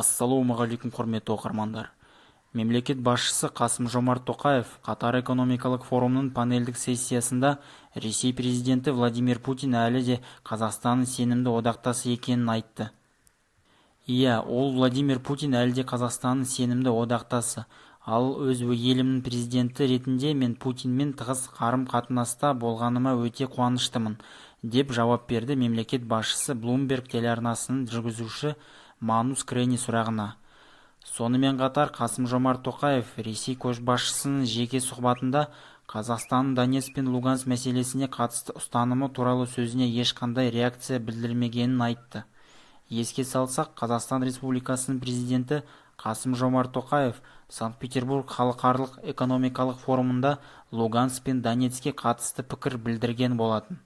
Ассалаумағалейкум құрметті оқырмандар. Мемлекет басшысы Қасым-Жомарт Тоқаев Қатар экономикалық форумның панельдік сессиясында Ресей президенті Владимир Путин әлі де Қазақстанның сенімді одақтасы екенін айтты. Иә, ол Владимир Путин әлі де Қазақстанның сенімді одақтасы. Ал өз елімнің президенті ретінде мен Путинмен тығыз қарым-қатынаста болғаныма өте қуаныштымын, деп жауап берді мемлекет басшысы Bloomberg телеарнасының жүргізуші Манус Крени сұрағына. Сонымен қатар Қасым-Жомарт Тоқаев Ресей көшбасшысының жеке сұхбатында Қазақстанның Донецк пен Луганск мәселесіне қатысты ұстанымы туралы сөзіне ешқандай реакция білдірмегенін айтты. Еске салсақ, Қазақстан Республикасының президенті Қасым-Жомарт Тоқаев Санкт-Петербург халықаралық экономикалық форумында Луганск пен Донецкке қатысты пікір білдірген болатын.